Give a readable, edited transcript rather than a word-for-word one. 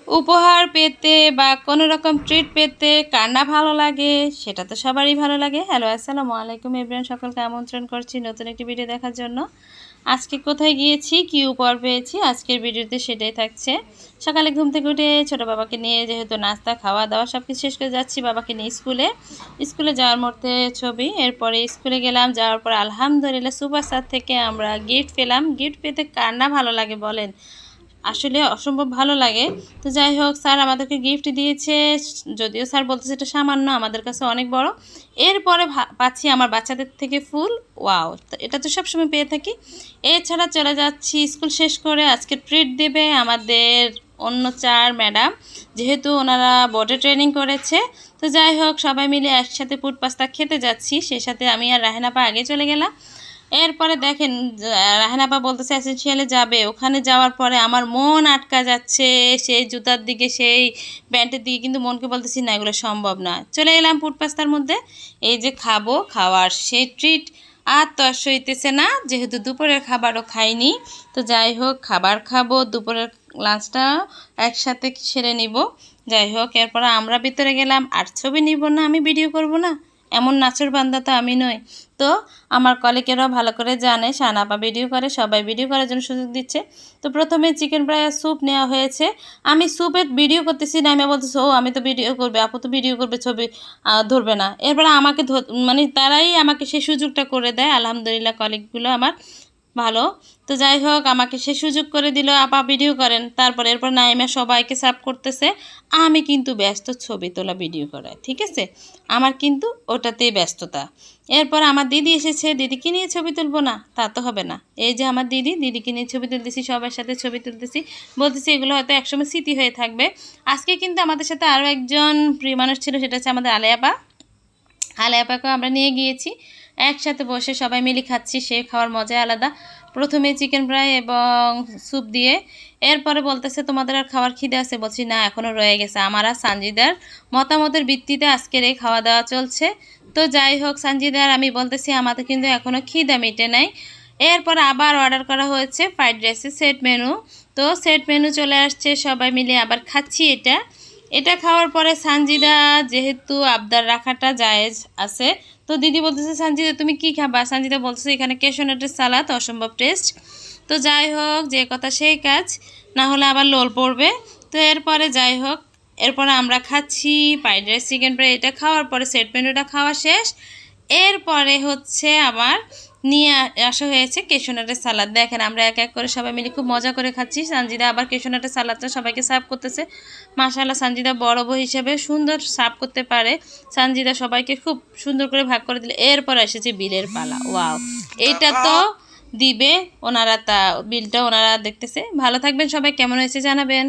উপহার পেতে বা কোনো রকম ট্রিট পেতে কার না ভালো লাগে, সেটা তো সবারই ভালো লাগে। হ্যালো, আসসালামু আলাইকুম এভরিওয়ান, সকলকে আমন্ত্রণ করছি নতুন একটি ভিডিও দেখার জন্য। আজকে কোথায় গিয়েছি, কি উপহার পেয়েছি, আজকের ভিডিওতে সেটাই থাকছে। সকালে ঘুম থেকে উঠে ছোটো বাবাকে নিয়ে যেহেতু নাস্তা খাওয়া দাওয়া সব কিছু শেষ করে যাচ্ছি বাবাকে নিয়ে স্কুলে যাওয়ার মধ্যে ছবি। এরপরে স্কুলে গেলাম, যাওয়ার পর আলহামদুলিল্লাহ সুপারস্টার থেকে আমরা গিফট পেলাম। গিফট পেতে কার না ভালো লাগে বলেন, আসলে অসম্ভব ভালো লাগে। তো যাই হোক, স্যার আমাদেরকে গিফট দিয়েছে, যদিও স্যার বলতেছে এটা সামান্য, আমাদের কাছে অনেক বড়। এরপরে পাচ্ছি আমার বাচ্চাদের থেকে ফুল। ওয়াও, এটা তো সবসময় পেয়ে থাকি। এছাড়া চলে যাচ্ছি স্কুল শেষ করে, আজকে ট্রিট দেবে আমাদের অন্য 4 ম্যাডাম, যেহেতু ওনারা বোর্ডে ট্রেনিং করেছে। তো যাই হোক, সবাই মিলে একসাথে পুট পাস্তা খেতে যাচ্ছি। সেই সাথে আমি আর রাহেনাপা আগে চলে গেলাম। এরপরে দেখেন রাহেনাপা বলতেছে এসেনশিয়ালে যাবে। ওখানে যাওয়ার পরে আমার মন আটকা যাচ্ছে সেই জুতার দিকে, সেই প্যান্টের দিকে, কিন্তু মনকে বলতেছি না, এগুলো সম্ভব না। চলে এলাম পুট পাস্তার মধ্যে। এই যে খাওয়ার সেই ট্রিট আর তো সইতেছে না, যেহেতু দুপুরের খাবারও খাইনি। তো যাই হোক, খাবার খাবো, দুপুরের লাঞ্চটা একসাথে সেরে নিব। যাই হোক, এরপর আমরা ভিতরে গেলাম। আর ছবি নিব না, আমি ভিডিও করব না, এমন নাচুর বান্দা তো আমি নই। তো আমার কলিগেরাও ভালো করে জানে শানাপা ভিডিও করে, সবাই ভিডিও করার জন্য সুযোগ দিচ্ছে। তো প্রথমে চিকেন ফ্রাই আর স্যুপ নেওয়া হয়েছে। আমি স্যুপের ভিডিও করতেছি না, আমি বলতেছি ও আমি তো ভিডিও করবে, আপু তো ভিডিও করবে, ছবি ধরবে না। এরপরে আমাকে মানে তারাই আমাকে সেই সুযোগটা করে দেয়। আলহামদুলিল্লাহ, কলিগগুলো আমার ভালো। তো যাই হোক, আমাকে সে সুযোগ করে দিল, আপা ভিডিও করেন। এরপর নাইমা সবাইকে সার্ভ করতেছে, আমি কিন্তু ব্যস্ত ছবি তোলা ভিডিও করায়। ঠিক আছে, আমার কিন্তু ওটাতেই ব্যস্ততা। এরপর আমার দিদি এসেছে, দিদিকে নিয়ে ছবি তুলবো না তা তো হবে না। এই যে আমার দিদিকে নিয়ে ছবি তুলতেছি, সবার সাথে ছবি তুলতেছি, বলতেছি এগুলো হয়তো একসময় স্মৃতি হয়ে থাকবে। আজকে কিন্তু আমাদের সাথে আরও একজন প্রিয় মানুষ ছিল, সেটা হচ্ছে আমাদের আলেয়াপাকেও আমরা নিয়ে গিয়েছি। একসাথে বসে সবাই মিলে খাচ্ছি, সে খাওয়ার মজাই আলাদা। প্রথমে চিকেন ফ্রাই এবং স্যুপ দিয়ে, এরপরে বলতেছে তোমাদের আর খাওয়ার খিদে আছে? বলছি না, এখনও রয়ে গেছে। আমার আর সানজিদার মতামতের ভিত্তিতে আজকের এই খাওয়া দাওয়া চলছে। তো যাই হোক, সানজিদার আমি বলতেছি আমাদের কিন্তু এখনও খিদে মিটে নাই। এরপর আবার অর্ডার করা হয়েছে ফ্রাইড রাইসের সেট মেনু। তো সেট মেনু চলে আসছে, সবাই মিলে আবার খাচ্ছি। এটা খাওয়ার পরে সানজিদা, যেহেতু আবদার রাখাটা জায়েজ আছে, তো দিদি বলতেছে সানজিদা তুমি কি খাবা? সানজিদা বলতেছে এখানে ক্যাশনাটের সালাদ অসম্ভব টেস্ট। তো যাই হোক, যে কথা সেই কাজ, না হলে আবার লোল পড়বে। তো এরপরে যাই হোক, এরপরে আমরা খাচ্ছি ফ্রাইড রাইস, চিকেন ফ্রাই। এটা খাওয়ার পরে সেট মেনুটা খাওয়া শেষ। এরপরে হচ্ছে আবার নিয়ে আসা হয়েছে কেশনাটের সালাদ। দেখেন আমরা এক এক করে সবাই মিলে খুব মজা করে খাচ্ছি। সানজিদা আবার কেশনাটের সালাদটা সবাইকে সার্ভ করতেছে। মাশাআল্লাহ, সানজিদা বড় বউ হিসেবে সুন্দর সার্ভ করতে পারে। সানজিদা সবাইকে খুব সুন্দর করে ভাগ করে দিলে। এরপর এসেছে বিলের পালা। ওয়াও, এইটা তো দিবে ওনারা, তা বিলটা ওনারা দেখতেছে। ভালো থাকবেন সবাই, কেমন হয়েছে জানাবেন।